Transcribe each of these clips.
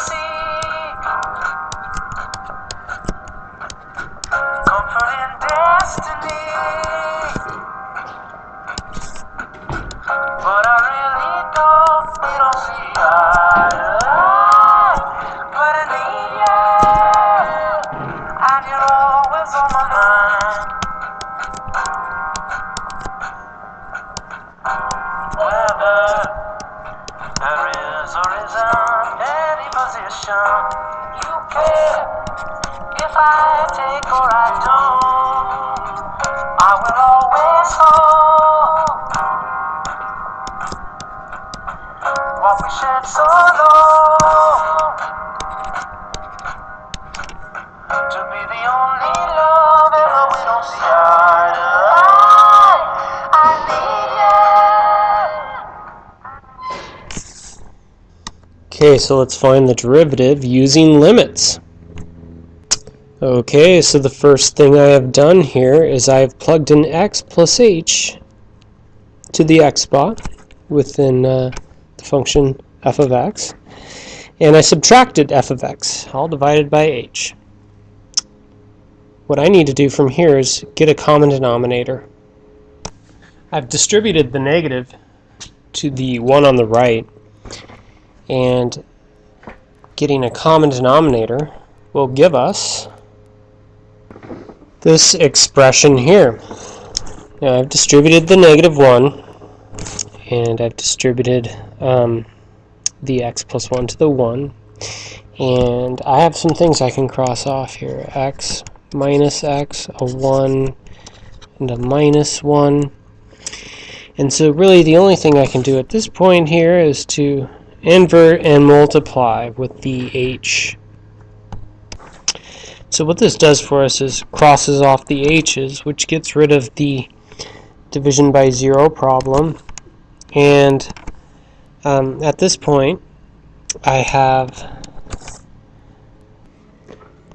seek comfort in destiny, but I really don't, we don't see eye to eye. But I need you, and you're always on my mind. Whether there is or isn't any position you care if I take or I don't, I will always hold what we shared so long to be the only love ever we don't see eye to eye. I need you. Okay, so let's find the derivative using limits. Okay, so the first thing I have done here is I have plugged in x plus h to the x spot within the function f of x, and I subtracted f of x, all divided by h. What I need to do from here is get a common denominator. I've distributed the negative to the one on the right, and getting a common denominator will give us this expression here. Now I've distributed the -1, and I've distributed the x plus 1 to the 1, and I have some things I can cross off here. X minus x, a 1, and a -1. And so really the only thing I can do at this point here is to invert and multiply with the h. So what this does for us is crosses off the h's, which gets rid of the division by 0 problem. And at this point I have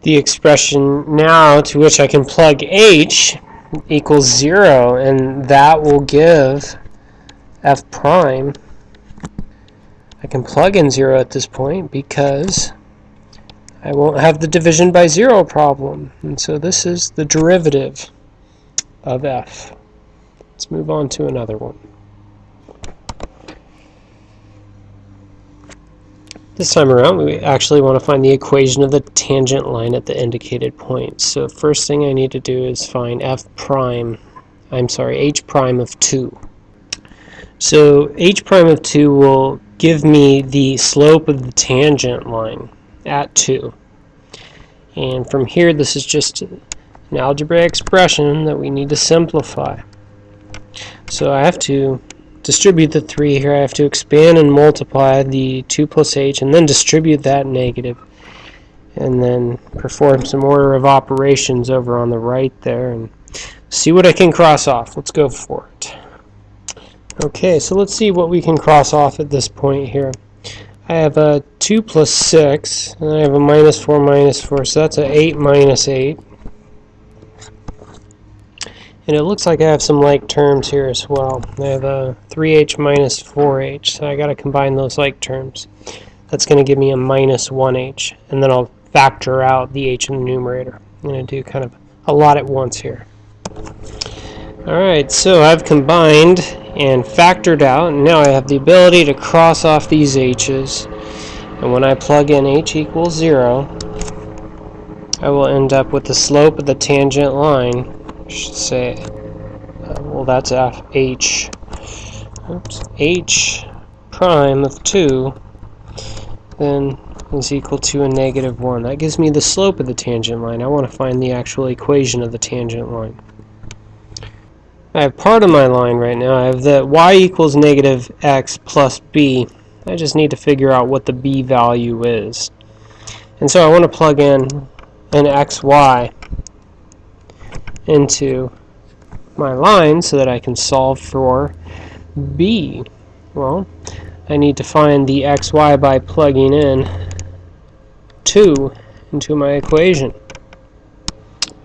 the expression now to which I can plug h equals 0, and that will give f prime. I can plug in 0 at this point because I won't have the division by 0 problem. And so this is the derivative of f. Let's move on to another one. This time around we actually want to find the equation of the tangent line at the indicated point. So first thing I need to do is find h prime of 2. So h prime of 2 will give me the slope of the tangent line at 2. And from here, this is just an algebraic expression that we need to simplify. So I have to distribute the 3 here. I have to expand and multiply the 2 plus h, and then distribute that negative, and then perform some order of operations over on the right there, and see what I can cross off. Let's go for it. Okay, so let's see what we can cross off at this point here. I have a 2 plus 6, and I have a -4 minus 4, so that's a 8 minus 8. And it looks like I have some like terms here as well. I have a 3h minus 4h, so I got to combine those like terms. That's going to give me a -1h, and then I'll factor out the h in the numerator. I'm going to do kind of a lot at once here. Alright, so I've combined and factored out, and now I have the ability to cross off these h's, and when I plug in h equals 0, I will end up with the slope of the tangent line. I should say, well, that's h prime of 2 then is equal to a -1. That gives me the slope of the tangent line. I want to find the actual equation of the tangent line. I have part of my line right now. I have that y equals -x plus b. I just need to figure out what the b value is. And so I want to plug in an xy into my line so that I can solve for b. Well, I need to find the xy by plugging in 2 into my equation.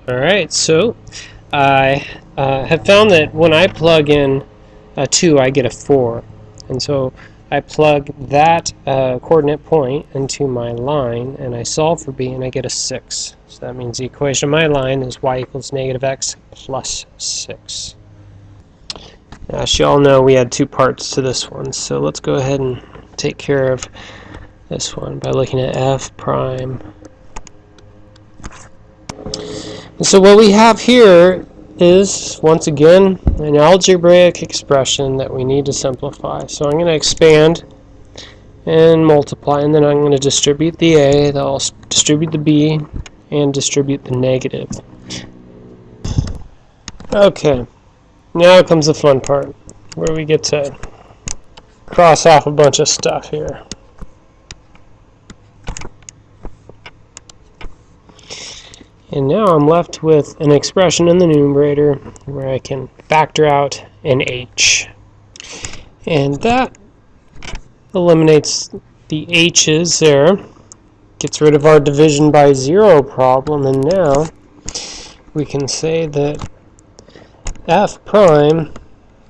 Alright, so I have found that when I plug in a 2, I get a 4. And so I plug that coordinate point into my line, and I solve for b, and I get a 6. So that means the equation of my line is y equals negative x plus 6. As you all know, we had 2 parts to this one, so let's go ahead and take care of this one by looking at f prime. And so what we have here is, once again, an algebraic expression that we need to simplify. So I'm going to expand and multiply, and then I'm going to distribute the a, then I'll distribute the b, and distribute the negative. Okay, now comes the fun part, where we get to cross off a bunch of stuff here. And now I'm left with an expression in the numerator where I can factor out an h. And that eliminates the h's there, gets rid of our division by 0 problem, and now we can say that f prime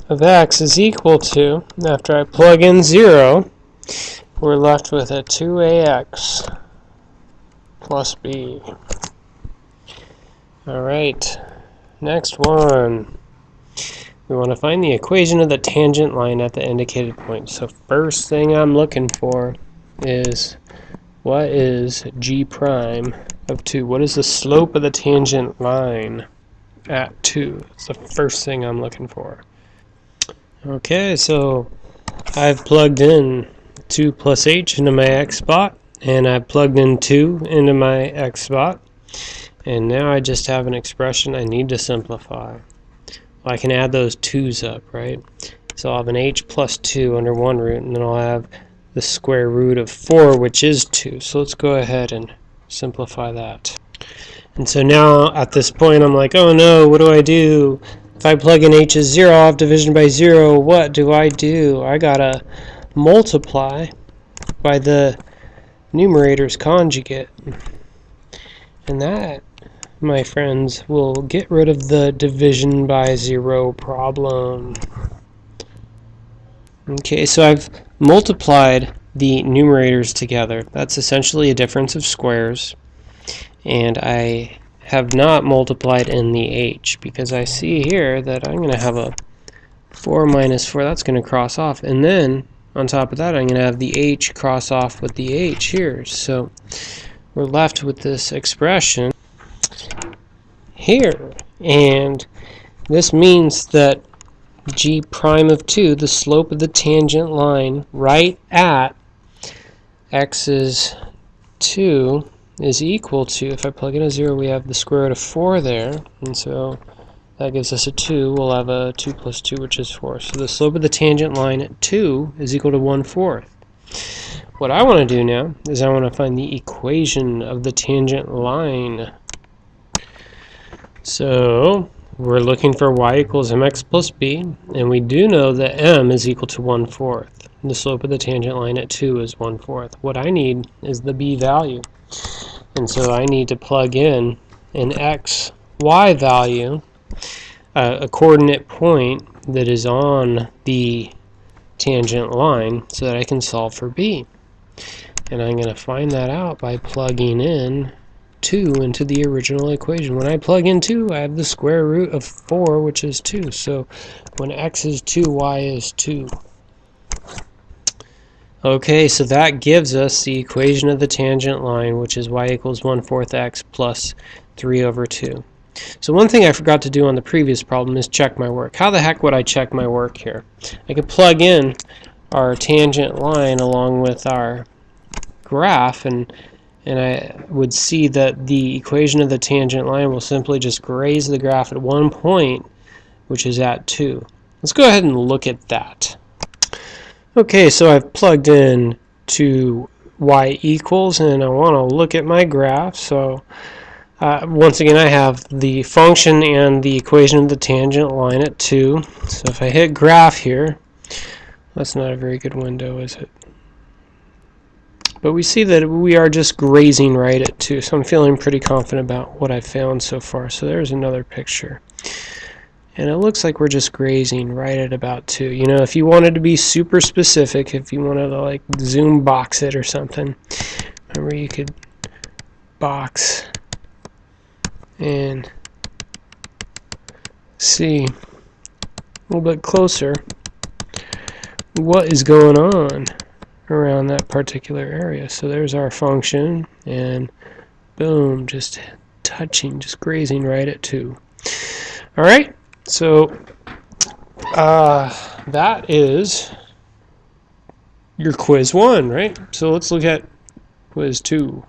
of x is equal to, after I plug in 0, we're left with a 2ax plus b. Alright, next one. We want to find the equation of the tangent line at the indicated point. So first thing I'm looking for is, what is g prime of 2? What is the slope of the tangent line at 2? It's the first thing I'm looking for. Okay, so I've plugged in 2 plus h into my x spot, and I've plugged in 2 into my x spot. And now I just have an expression I need to simplify. Well, I can add those 2's up, right? So I'll have an h plus 2 under one root, and then I'll have the square root of 4, which is 2. So let's go ahead and simplify that. And so now at this point I'm like, oh no, what do I do? If I plug in h as 0, I'll have division by 0. What do? I gotta multiply by the numerator's conjugate. And that, my friends, will get rid of the division by 0 problem. Okay, so I've multiplied the numerators together. That's essentially a difference of squares. And I have not multiplied in the h, because I see here that I'm going to have a 4 minus 4. That's going to cross off. And then, on top of that, I'm going to have the h cross off with the h here. So we're left with this expression here, and this means that g prime of 2, the slope of the tangent line right at x is 2, is equal to, if I plug in a 0, we have the square root of 4 there, and so that gives us a 2. We'll have a 2 plus 2, which is 4. So the slope of the tangent line at 2 is equal to 1/4. What I want to do now is I want to find the equation of the tangent line. So we're looking for y equals mx plus b, and we do know that m is equal to 1/4. The slope of the tangent line at 2 is 1/4. What I need is the b value. And so I need to plug in an x, y value, a coordinate point that is on the tangent line, so that I can solve for b. And I'm going to find that out by plugging in 2 into the original equation. When I plug in 2, I have the square root of 4, which is 2. So when x is 2, y is 2. Okay, so that gives us the equation of the tangent line, which is y equals 1/4 x plus 3 over 2. So one thing I forgot to do on the previous problem is check my work. How the heck would I check my work here? I could plug in our tangent line along with our graph, and I would see that the equation of the tangent line will simply just graze the graph at one point, which is at 2. Let's go ahead and look at that. Okay, so I've plugged in to y equals, and I want to look at my graph. So once again, I have the function and the equation of the tangent line at 2. So if I hit graph here, that's not a very good window, is it? But we see that we are just grazing right at 2, so I'm feeling pretty confident about what I've found so far. So there's another picture. And it looks like we're just grazing right at about 2. You know, if you wanted to be super specific, if you wanted to like zoom box it or something, remember you could box and see a little bit closer what is going on around that particular area. So there's our function, and boom, just touching, just grazing right at 2. All right, so that is your quiz 1, right? So let's look at quiz 2.